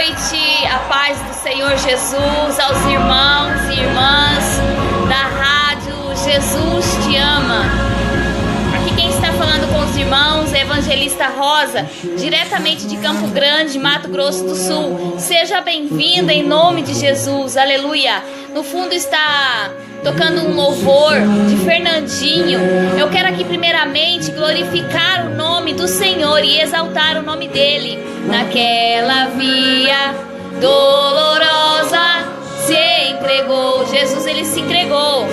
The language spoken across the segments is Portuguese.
noite, a paz do Senhor Jesus, aos irmãos e irmãs da rádio Jesus Te Ama. Aqui quem está falando com os irmãos é a Evangelista Rosa, diretamente de Campo Grande, Mato Grosso do Sul. Seja bem-vinda em nome de Jesus, aleluia. No fundo está tocando um louvor de Fernandinho. Eu quero aqui primeiramente glorificar o nome do Senhor e exaltar o nome dele. Naquela via dolorosa se entregou. Jesus, ele se entregou.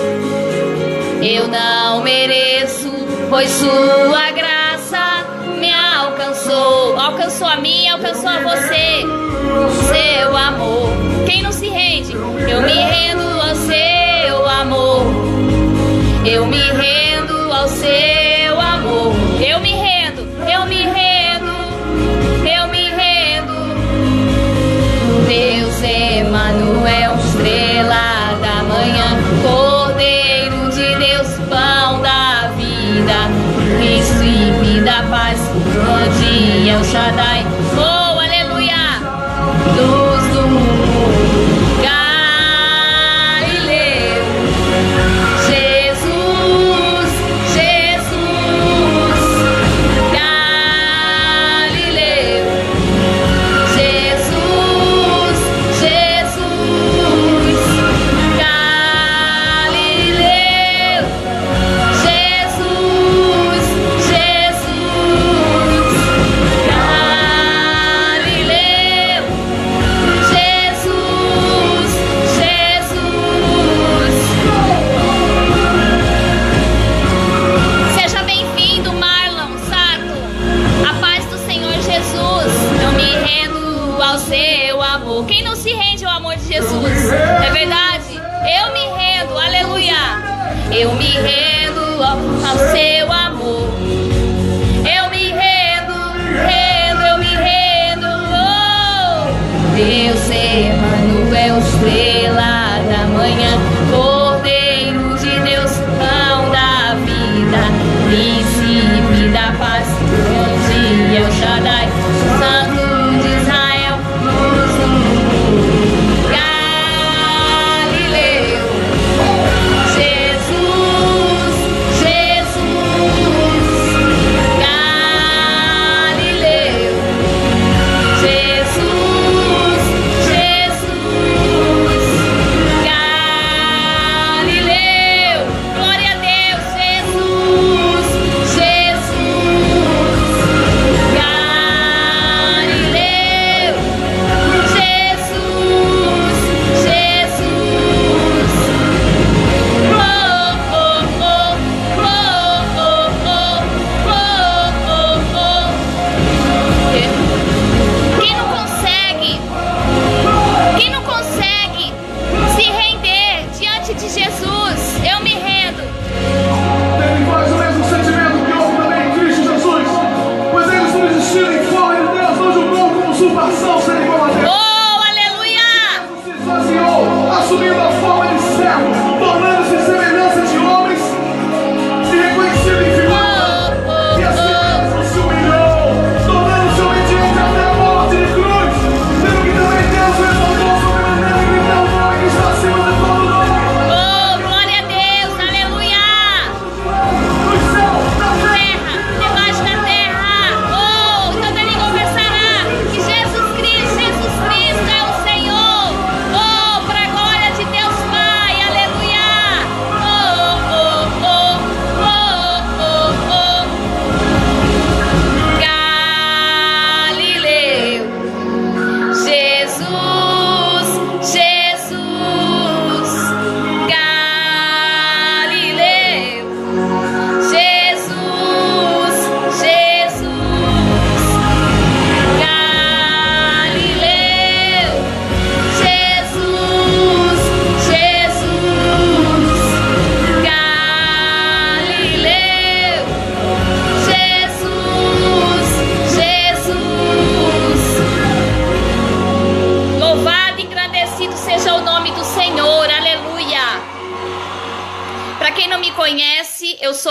Eu não mereço, pois sua graça me alcançou. Alcançou a mim, alcançou a você. Seu amor. Quem não se rende? Eu me rendo ao seu amor. Eu me rendo ao seu amor. Eu me rendo, eu me rendo, eu me rendo. Deus Emanuel, estrela da manhã, Cordeiro de Deus, pão da vida, príncipe da paz, onde é o Shaddai. Oh, aleluia! Luz do mundo, Galileu. Jesus, Jesus, Galileu. Jesus, Jesus, Galileu. Jesus, Jesus, Galileu. Jesus, Jesus. Seja bem-vindo, Marlon Sato. A paz do Senhor Jesus. Eu me rendo ao seu amor. Quem não se rende ao amor de Jesus? É verdade? Eu me rendo, aleluia. Eu me rendo ao seu amor. Eu me rendo, rendo, eu me rendo. Oh! Deus Emanuel, estrela da manhã, Cordeiro de Deus, pão da vida, príncipe da paz, onde é o Shaddai, Santo de Israel, luz do mundo, Galileu. Jesus, Jesus,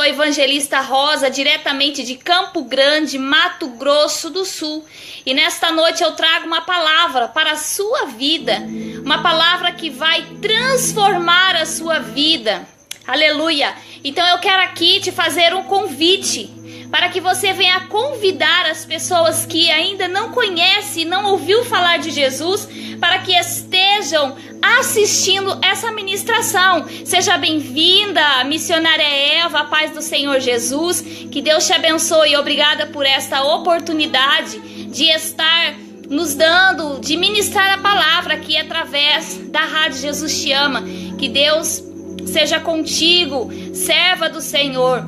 Evangelista Rosa, diretamente de Campo Grande, Mato Grosso do Sul. E nesta noite eu trago uma palavra para a sua vida, uma palavra que vai transformar a sua vida. Aleluia! Então eu quero aqui te fazer um convite para que você venha convidar as pessoas que ainda não conhecem, não ouviu falar de Jesus, para que estejam assistindo essa ministração. Seja bem-vinda, missionária Eva, a paz do Senhor Jesus, que Deus te abençoe. Obrigada por esta oportunidade de estar nos dando, de ministrar a palavra aqui através da Rádio Jesus Te Ama. Que Deus seja contigo, serva do Senhor.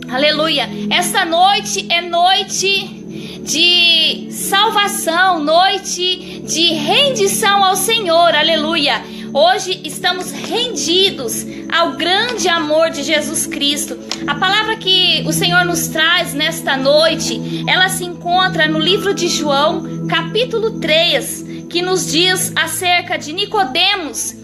Aleluia. Esta noite é noite de salvação, noite de rendição ao Senhor. Aleluia. Hoje estamos rendidos ao grande amor de Jesus Cristo. A palavra que o Senhor nos traz nesta noite, ela se encontra no livro de João, capítulo 3, que nos diz acerca de Nicodemos.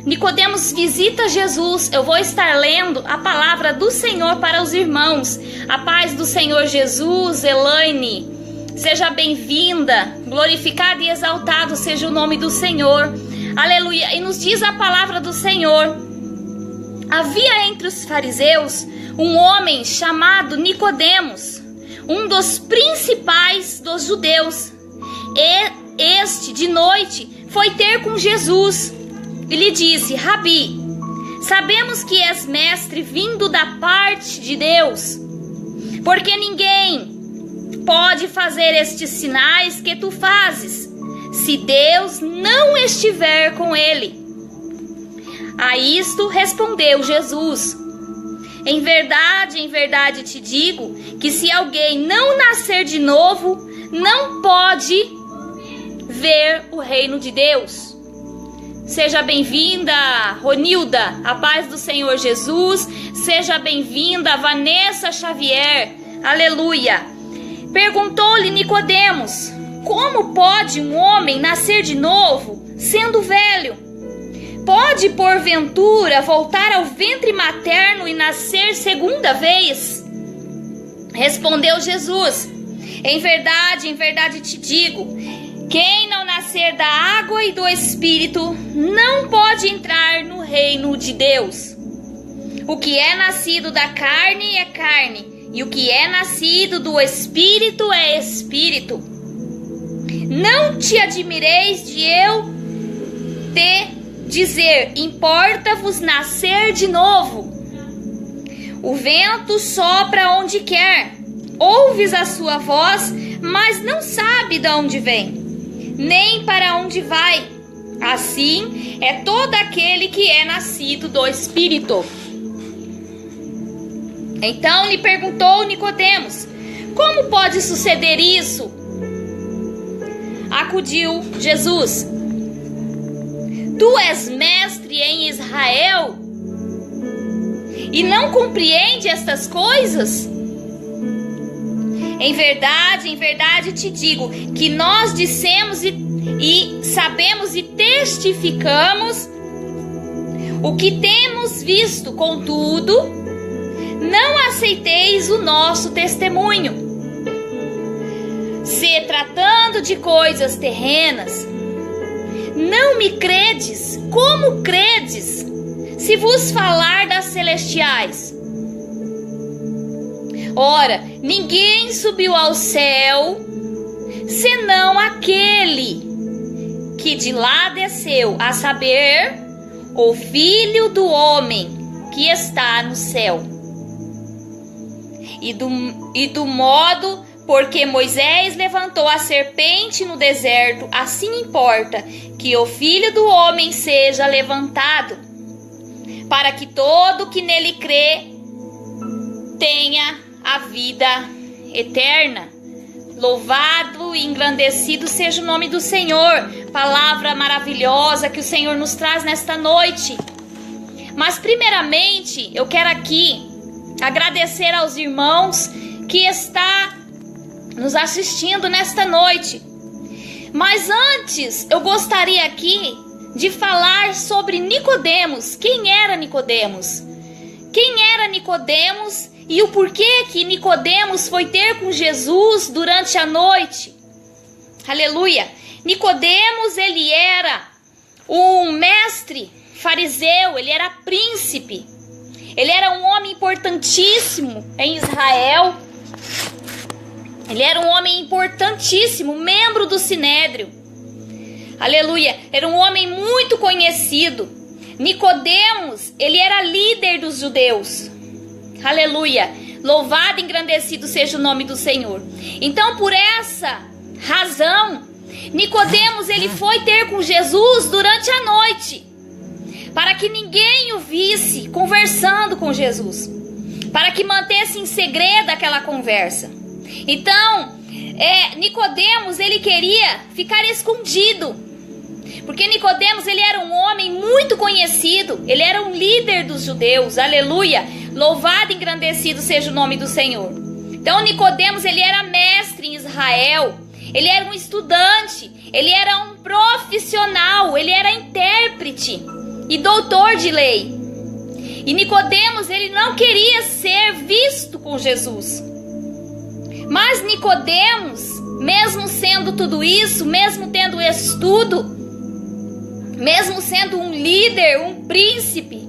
Nicodemos visita Jesus. Eu vou estar lendo a palavra do Senhor para os irmãos. A paz do Senhor Jesus. Elaine, seja bem-vinda. Glorificado e exaltado seja o nome do Senhor. Aleluia. E nos diz a palavra do Senhor: havia entre os fariseus um homem chamado Nicodemos, um dos principais dos judeus. E este, de noite, foi ter com Jesus e lhe disse: Rabi, sabemos que és mestre vindo da parte de Deus, porque ninguém pode fazer estes sinais que tu fazes, se Deus não estiver com ele. A isto respondeu Jesus: em verdade te digo, que se alguém não nascer de novo, não pode ver o reino de Deus. Seja bem-vinda, Ronilda, a paz do Senhor Jesus. Seja bem-vinda, Vanessa Xavier. Aleluia. Perguntou-lhe Nicodemos: como pode um homem nascer de novo, sendo velho? Pode, porventura, voltar ao ventre materno e nascer segunda vez? Respondeu Jesus: em verdade te digo, quem não nascer da água e do Espírito não pode entrar no reino de Deus. O que é nascido da carne é carne, e o que é nascido do Espírito é Espírito. Não te admireis de eu te dizer: importa-vos nascer de novo. O vento sopra onde quer, ouves a sua voz, mas não sabe de onde vem, nem para onde vai. Assim é todo aquele que é nascido do Espírito. Então lhe perguntou Nicodemos: como pode suceder isso? Acudiu Jesus: tu és mestre em Israel e não compreende estas coisas? Em verdade te digo, que nós dissemos e sabemos e testificamos o que temos visto, contudo, não aceiteis o nosso testemunho. Se tratando de coisas terrenas, não me credes, como credes, se vos falar das celestiais? Ora, ninguém subiu ao céu, senão aquele que de lá desceu, a saber, o Filho do Homem que está no céu. E do modo porque Moisés levantou a serpente no deserto, assim importa que o Filho do Homem seja levantado, para que todo que nele crê tenha a vida eterna. Louvado e engrandecido seja o nome do Senhor. Palavra maravilhosa que o Senhor nos traz nesta noite. Mas primeiramente eu quero aqui agradecer aos irmãos que está nos assistindo nesta noite. Mas antes eu gostaria aqui de falar sobre Nicodemos. Quem era Nicodemos? Quem era Nicodemos E o porquê que Nicodemos foi ter com Jesus durante a noite? Aleluia! Nicodemos, ele era um mestre fariseu, ele era príncipe. Ele era um homem importantíssimo em Israel. Ele era um homem importantíssimo, membro do Sinédrio. Aleluia! Era um homem muito conhecido. Nicodemos, ele era líder dos judeus. Aleluia! Louvado e engrandecido seja o nome do Senhor. Então, por essa razão, Nicodemos, ele foi ter com Jesus durante a noite, para que ninguém o visse conversando com Jesus, para que mantesse em segredo aquela conversa. Então, Nicodemos, ele queria ficar escondido, porque Nicodemos, ele era um homem muito conhecido, ele era um líder dos judeus. Aleluia! Louvado e engrandecido seja o nome do Senhor. Então, Nicodemos, ele era mestre em Israel, ele era um estudante, ele era um profissional, ele era intérprete e doutor de lei. E Nicodemos, ele não queria ser visto com Jesus. Mas Nicodemos, mesmo sendo tudo isso, mesmo tendo estudo, mesmo sendo um líder, um príncipe,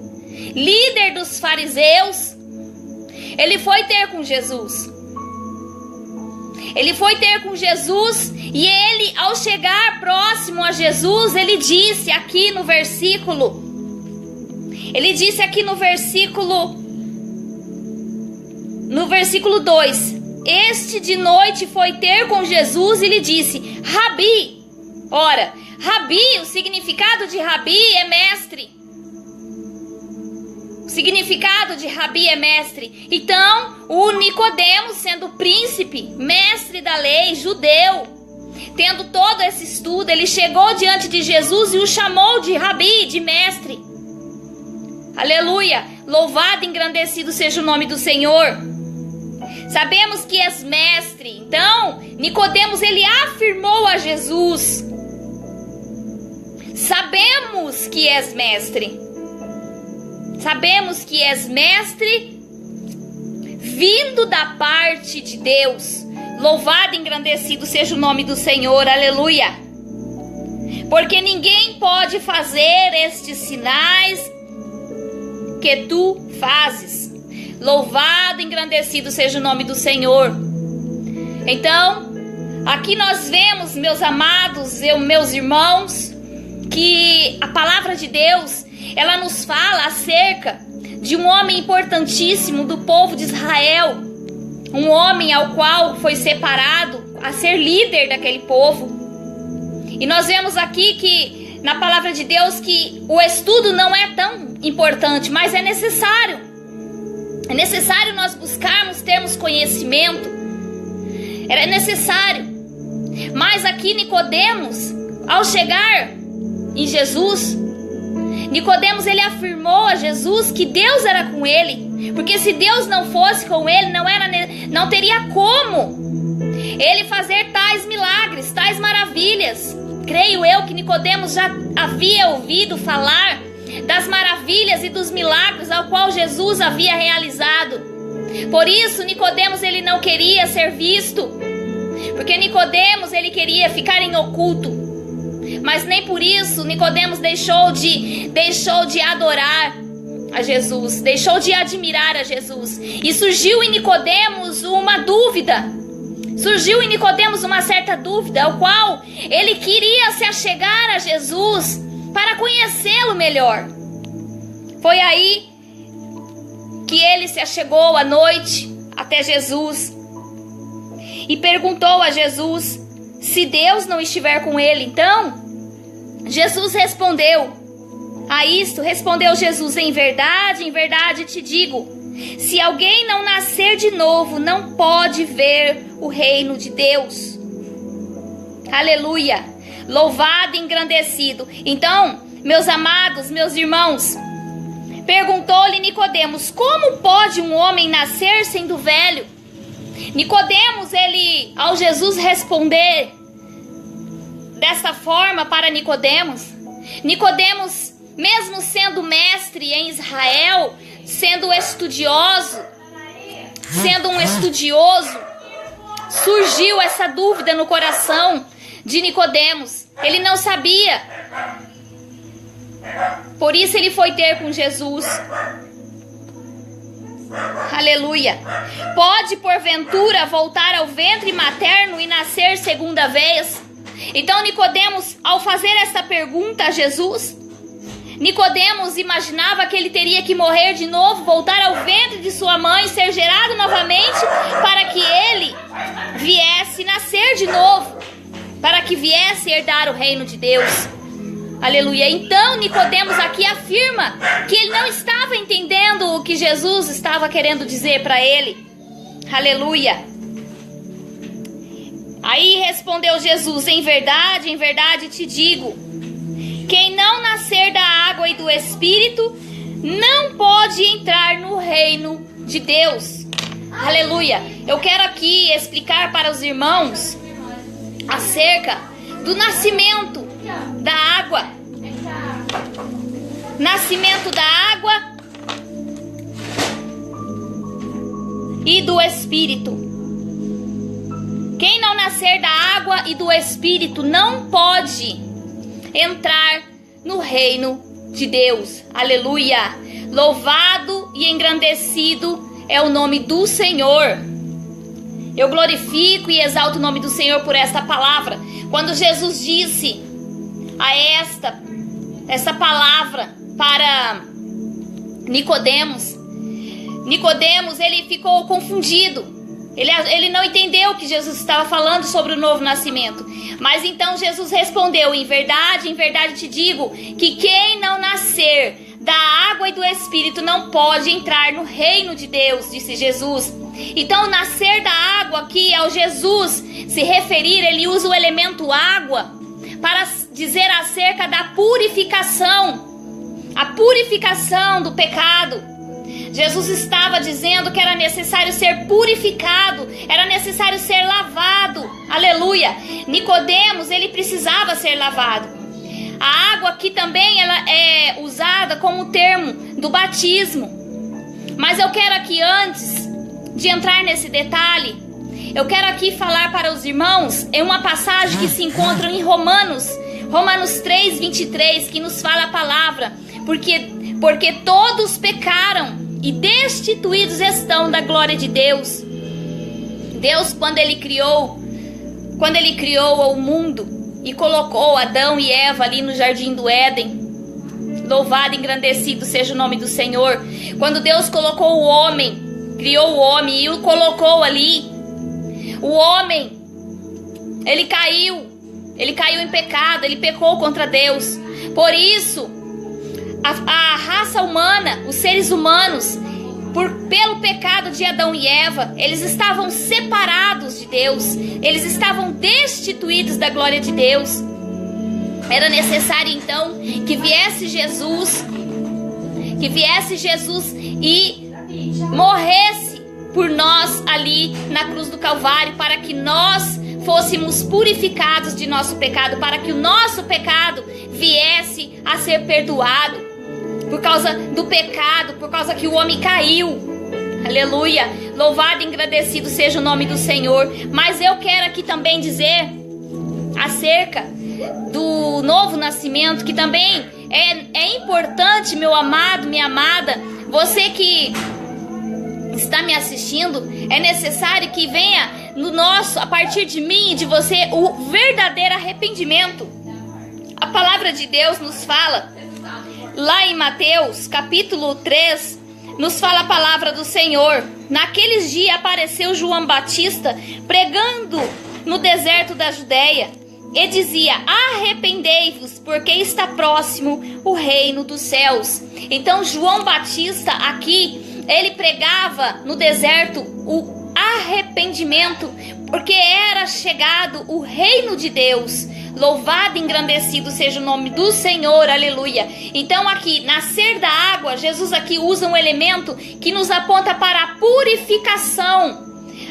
líder dos fariseus, ele foi ter com Jesus. Ele foi ter com Jesus e ele, ao chegar próximo a Jesus, ele disse aqui no versículo, no versículo 2, este de noite foi ter com Jesus e lhe disse, Rabi. Ora, Rabi, o significado de Rabi é mestre. O significado de Rabi é mestre. Então, o Nicodemos, sendo príncipe, mestre da lei, judeu, tendo todo esse estudo, ele chegou diante de Jesus e o chamou de Rabi, de mestre. Aleluia! Louvado e engrandecido seja o nome do Senhor. Sabemos que és mestre. Então, Nicodemos, ele afirmou a Jesus, sabemos que és mestre. Sabemos que és mestre vindo da parte de Deus. Louvado e engrandecido seja o nome do Senhor. Aleluia! Porque ninguém pode fazer estes sinais que tu fazes. Louvado e engrandecido seja o nome do Senhor. Então, aqui nós vemos, meus amados, meus irmãos, que a palavra de Deus, ela nos fala acerca de um homem importantíssimo do povo de Israel, um homem ao qual foi separado a ser líder daquele povo. E nós vemos aqui que na palavra de Deus que o estudo não é tão importante, mas é necessário. É necessário nós buscarmos, termos conhecimento. Era necessário. Mas aqui Nicodemos, ao chegar em Jesus, Nicodemos, ele afirmou a Jesus que Deus era com ele, porque se Deus não fosse com ele, não teria como ele fazer tais milagres, tais maravilhas. Creio eu que Nicodemos já havia ouvido falar das maravilhas e dos milagres ao qual Jesus havia realizado. Por isso Nicodemos, ele não queria ser visto, porque Nicodemos, ele queria ficar em oculto. Mas nem por isso Nicodemos deixou de adorar a Jesus, deixou de admirar a Jesus. E surgiu em Nicodemos uma dúvida. Surgiu em Nicodemos uma certa dúvida, ao qual ele queria se achegar a Jesus para conhecê-lo melhor. Foi aí que ele se achegou à noite até Jesus e perguntou a Jesus se Deus não estiver com ele. Então, Jesus respondeu a isto, respondeu Jesus, em verdade te digo, se alguém não nascer de novo, não pode ver o reino de Deus. Aleluia! Louvado e engrandecido. Então, meus amados, meus irmãos, perguntou-lhe Nicodemos, como pode um homem nascer sendo velho? Nicodemos, ele, ao Jesus responder desta forma para Nicodemos, mesmo sendo mestre em Israel, sendo estudioso, sendo um estudioso, surgiu essa dúvida no coração de Nicodemos. Ele não sabia. Por isso ele foi ter com Jesus. Aleluia. Pode porventura voltar ao ventre materno e nascer segunda vez? Então Nicodemos, ao fazer essa pergunta a Jesus, Nicodemos imaginava que ele teria que morrer de novo, voltar ao ventre de sua mãe, ser gerado novamente, para que ele viesse nascer de novo, para que viesse herdar o reino de Deus. Aleluia. Então Nicodemos aqui afirma que ele não estava entendendo o que Jesus estava querendo dizer para ele. Aleluia. Aí respondeu Jesus: em verdade te digo, quem não nascer da água e do Espírito não pode entrar no reino de Deus. Aleluia. Eu quero aqui explicar para os irmãos acerca do nascimento da água. Nascimento da água e do Espírito. Quem não nascer da água e do Espírito não pode entrar no reino de Deus. Aleluia. Louvado e engrandecido é o nome do Senhor. Eu glorifico e exalto o nome do Senhor por esta palavra. Quando Jesus disse a essa palavra para Nicodemos, ele ficou confundido. Ele não entendeu que Jesus estava falando sobre o novo nascimento. Mas então Jesus respondeu: em verdade te digo, que quem não nascer da água e do Espírito não pode entrar no reino de Deus, disse Jesus. Então nascer da água aqui, ao Jesus se referir, ele usa o elemento água para dizer acerca da purificação. A purificação do pecado. Jesus estava dizendo que era necessário ser purificado, era necessário ser lavado. Aleluia. Nicodemos, ele precisava ser lavado. A água aqui também ela é usada como termo do batismo. Mas eu quero aqui, antes de entrar nesse detalhe, eu quero aqui falar para os irmãos em uma passagem que se encontra em Romanos 3:23, que nos fala a palavra: porque todos pecaram e destituídos estão da glória de Deus. Deus, quando ele criou o mundo e colocou Adão e Eva ali no jardim do Éden, louvado e engrandecido seja o nome do Senhor. Quando Deus colocou o homem, criou o homem e o colocou ali, o homem, ele caiu em pecado, ele pecou contra Deus. Por isso, a raça humana, os seres humanos, pelo pecado de Adão e Eva, eles estavam separados de Deus, eles estavam destituídos da glória de Deus. Era necessário então que viesse Jesus e morresse por nós ali na cruz do Calvário, para que nós fôssemos purificados de nosso pecado, para que o nosso pecado viesse a ser perdoado. Por causa do pecado, por causa que o homem caiu. Aleluia. Louvado e engrandecido seja o nome do Senhor. Mas eu quero aqui também dizer acerca do novo nascimento, que também é importante, meu amado, minha amada. Você que está me assistindo, é necessário que venha a partir de mim e de você, o verdadeiro arrependimento. A palavra de Deus nos fala lá em Mateus, capítulo 3, nos fala a palavra do Senhor. Naqueles dias apareceu João Batista pregando no deserto da Judeia e dizia: arrependei-vos, porque está próximo o reino dos céus. Então João Batista aqui, ele pregava no deserto o arrependimento, porque era chegado o reino de Deus. Louvado e engrandecido seja o nome do Senhor, aleluia. Então aqui, nascer da água, Jesus aqui usa um elemento que nos aponta para a purificação.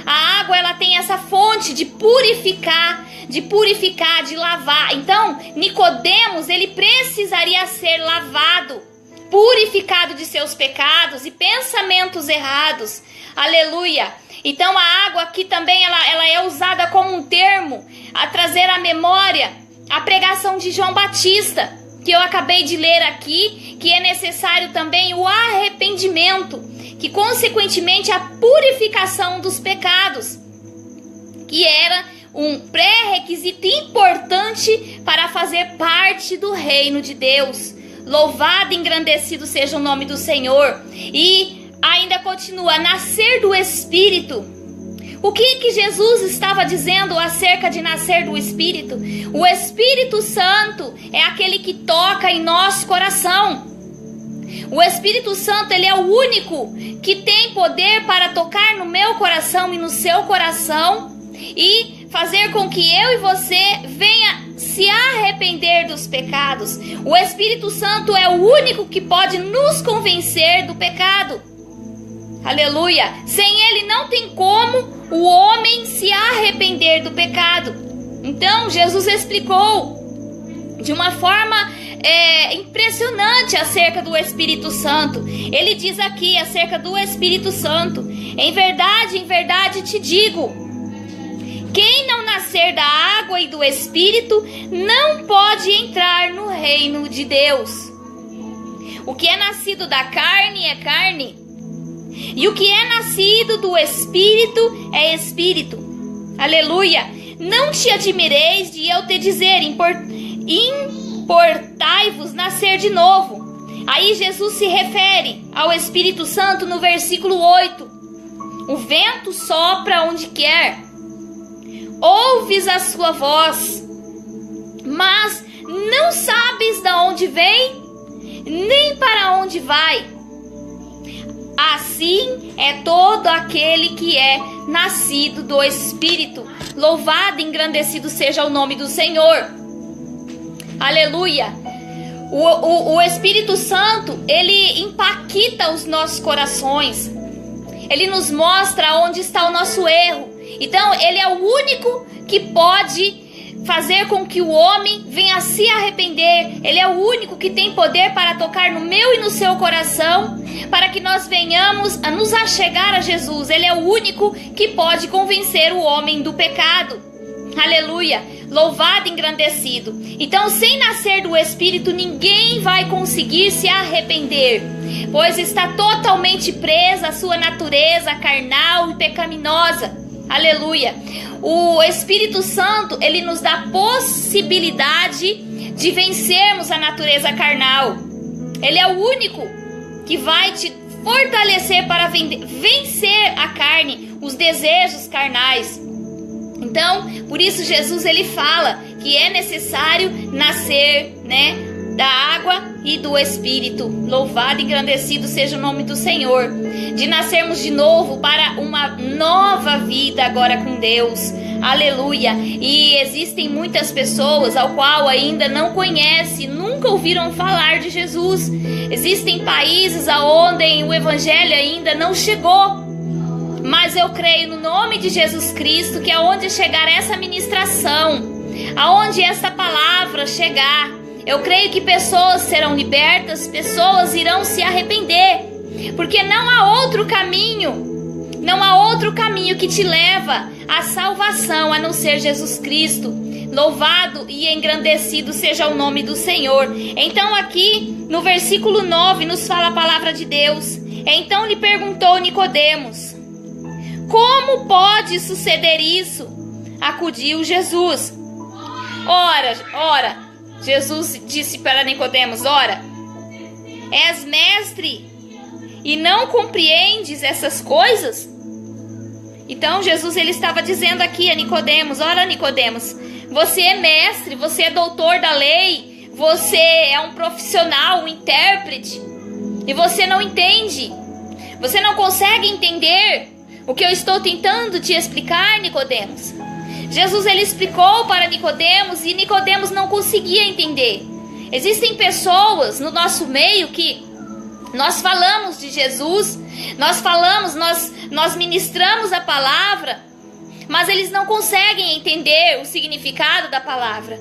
A água, ela tem essa fonte de purificar, de lavar. Então, Nicodemos, ele precisaria ser lavado purificado de seus pecados e pensamentos errados. Aleluia. Então a água aqui também ela é usada como um termo a trazer à memória a pregação de João Batista, que eu acabei de ler aqui, que é necessário também o arrependimento, que consequentemente a purificação dos pecados, que era um pré-requisito importante para fazer parte do reino de Deus. Louvado e engrandecido seja o nome do Senhor. E ainda continua, nascer do Espírito. O que Jesus estava dizendo acerca de nascer do Espírito? O Espírito Santo é aquele que toca em nosso coração. O Espírito Santo, ele é o único que tem poder para tocar no meu coração e no seu coração e fazer com que eu e você venha se arrepender dos pecados. O Espírito Santo é o único que pode nos convencer do pecado. Aleluia! Sem ele não tem como o homem se arrepender do pecado. Então Jesus explicou de uma forma impressionante acerca do Espírito Santo. Ele diz aqui acerca do Espírito Santo: em verdade te digo, quem não nascer da água e do Espírito não pode entrar no reino de Deus. O que é nascido da carne é carne, e o que é nascido do Espírito é Espírito. Aleluia! Não te admireis de eu te dizer, importai-vos nascer de novo. Aí Jesus se refere ao Espírito Santo no versículo 8. O vento sopra onde quer, ouves a sua voz, mas não sabes de onde vem, nem para onde vai. Assim é todo aquele que é nascido do Espírito. Louvado e engrandecido seja o nome do Senhor. Aleluia. O Espírito Santo, ele impacta os nossos corações. Ele nos mostra onde está o nosso erro. Então, ele é o único que pode fazer com que o homem venha se arrepender. Ele é o único que tem poder para tocar no meu e no seu coração, para que nós venhamos a nos achegar a Jesus. Ele é o único que pode convencer o homem do pecado. Aleluia! Louvado e engrandecido. Então, sem nascer do Espírito, ninguém vai conseguir se arrepender, pois está totalmente presa a sua natureza carnal e pecaminosa. Aleluia! O Espírito Santo, ele nos dá possibilidade de vencermos a natureza carnal. Ele é o único que vai te fortalecer para vencer a carne, os desejos carnais. Então, por isso Jesus ele fala que é necessário nascer, da água e do Espírito. Louvado e engrandecido seja o nome do Senhor. De nascermos de novo para uma nova vida agora com Deus. Aleluia. E existem muitas pessoas ao qual ainda não conhecem, nunca ouviram falar de Jesus. Existem países aonde o evangelho ainda não chegou. Mas eu creio no nome de Jesus Cristo que aonde chegar essa ministração, aonde essa palavra chegar, eu creio que pessoas serão libertas, pessoas irão se arrepender, porque não há outro caminho, não há outro caminho que te leva à salvação a não ser Jesus Cristo. Louvado e engrandecido seja o nome do Senhor. Então aqui no versículo 9 nos fala a palavra de Deus. Então lhe perguntou Nicodemos: como pode suceder isso? Acudiu Jesus. Ora, Jesus disse para Nicodemos: ora, és mestre e não compreendes essas coisas? Então Jesus ele estava dizendo aqui a Nicodemos: ora, Nicodemos, você é mestre, você é doutor da lei, você é um profissional, um intérprete, e você não entende, você não consegue entender o que eu estou tentando te explicar, Nicodemos. Jesus ele explicou para Nicodemos e Nicodemos não conseguia entender. Existem pessoas no nosso meio que nós falamos de Jesus, nós ministramos a palavra, mas eles não conseguem entender o significado da palavra.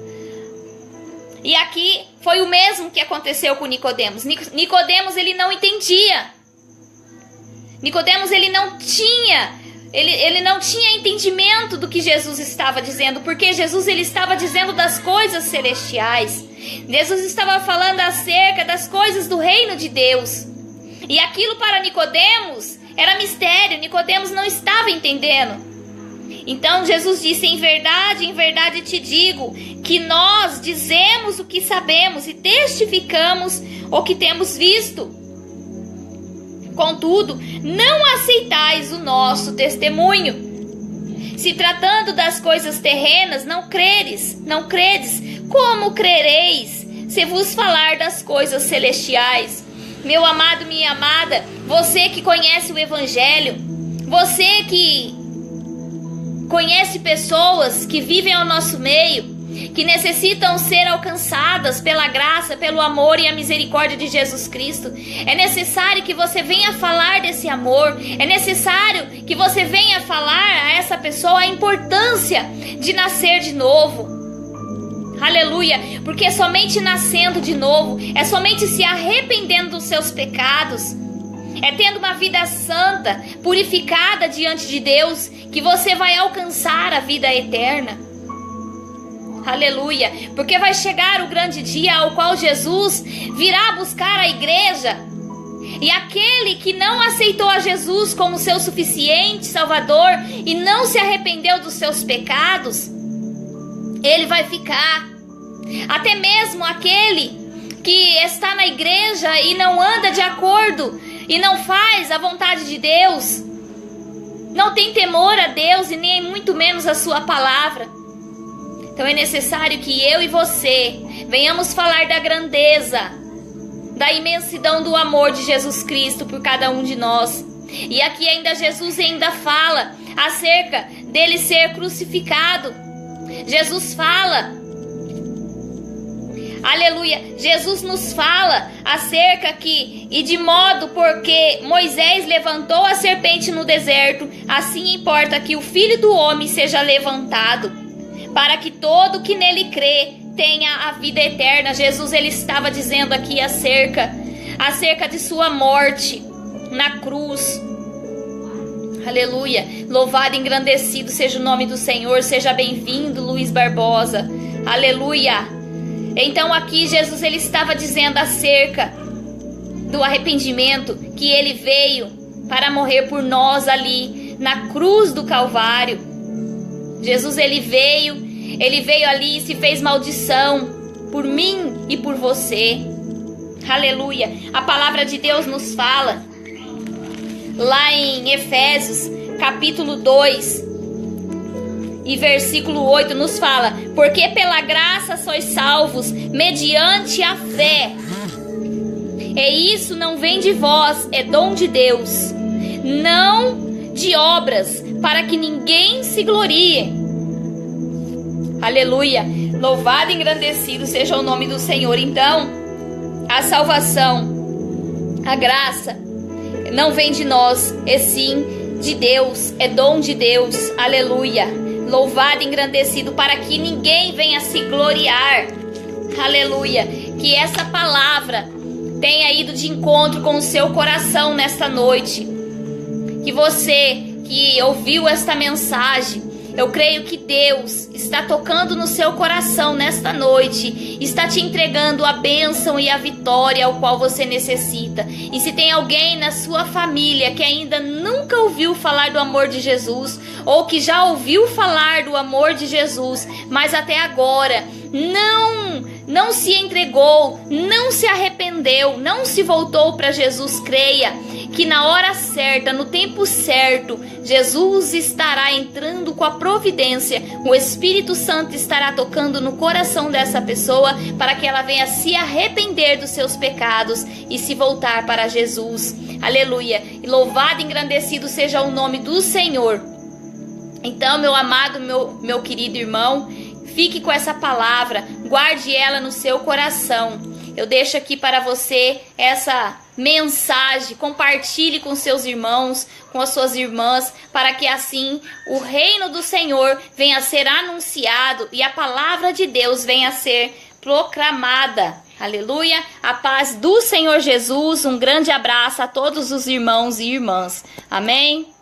E aqui foi o mesmo que aconteceu com Nicodemos. Nicodemos, ele não entendia. Nicodemos, ele não tinha entendimento do que Jesus estava dizendo, porque Jesus, ele estava dizendo das coisas celestiais. Jesus estava falando acerca das coisas do reino de Deus. E aquilo para Nicodemos era mistério. Nicodemos não estava entendendo. Então Jesus disse: em verdade te digo, que nós dizemos o que sabemos e testificamos o que temos visto. Contudo, não aceitais o nosso testemunho. Se tratando das coisas terrenas, não credes. Como crereis, se vos falar das coisas celestiais? Meu amado, minha amada, você que conhece o Evangelho, você que conhece pessoas que vivem ao nosso meio, que necessitam ser alcançadas pela graça, pelo amor e a misericórdia de Jesus Cristo. É necessário que você venha falar desse amor. É necessário que você venha falar a essa pessoa a importância de nascer de novo. Aleluia, porque é somente nascendo de novo, é somente se arrependendo dos seus pecados, é tendo uma vida santa, purificada diante de Deus, que você vai alcançar a vida eterna. Aleluia, porque vai chegar o grande dia ao qual Jesus virá buscar a igreja, e aquele que não aceitou a Jesus como seu suficiente Salvador e não se arrependeu dos seus pecados, ele vai ficar. Até mesmo aquele que está na igreja e não anda de acordo e não faz a vontade de Deus, não tem temor a Deus e nem muito menos a sua palavra. Então é necessário que eu e você venhamos falar da grandeza, da imensidão do amor de Jesus Cristo por cada um de nós. E aqui ainda Jesus ainda fala acerca dele ser crucificado. Jesus fala, aleluia, Jesus nos fala acerca que, e de modo porque Moisés levantou a serpente no deserto, assim importa que o Filho do Homem seja levantado, para que todo que nele crê tenha a vida eterna. Jesus, ele estava dizendo aqui acerca de sua morte na cruz. Aleluia, louvado e engrandecido seja o nome do Senhor. Seja bem-vindo, Luiz Barbosa. Aleluia. Então aqui Jesus, ele estava dizendo acerca do arrependimento, que ele veio para morrer por nós ali na cruz do Calvário. Jesus, ele veio ali e se fez maldição por mim e por você. Aleluia. A palavra de Deus nos fala lá em Efésios capítulo 2 e versículo 8, nos fala: porque pela graça sois salvos mediante a fé, e isso não vem de vós, é dom de Deus, não de obras, para que ninguém se glorie. Aleluia, louvado e engrandecido seja o nome do Senhor. Então, a salvação, a graça, não vem de nós, e sim de Deus, é dom de Deus. Aleluia, louvado e engrandecido, para que ninguém venha se gloriar. Aleluia, que essa palavra tenha ido de encontro com o seu coração nesta noite. Que você que ouviu esta mensagem, eu creio que Deus está tocando no seu coração nesta noite, está te entregando a bênção e a vitória ao qual você necessita. E se tem alguém na sua família que ainda nunca ouviu falar do amor de Jesus, ou que já ouviu falar do amor de Jesus, mas até agora não se entregou, não se arrependeu, não se voltou para Jesus, creia que na hora certa, no tempo certo, Jesus estará entrando com a providência, o Espírito Santo estará tocando no coração dessa pessoa para que ela venha se arrepender dos seus pecados e se voltar para Jesus. Aleluia, e louvado e engrandecido seja o nome do Senhor. Então, meu amado, meu querido irmão, fique com essa palavra, guarde ela no seu coração. Eu deixo aqui para você essa mensagem, compartilhe com seus irmãos, com as suas irmãs, para que assim o reino do Senhor venha a ser anunciado e a palavra de Deus venha a ser proclamada. Aleluia. A paz do Senhor Jesus. Um grande abraço a todos os irmãos e irmãs. Amém.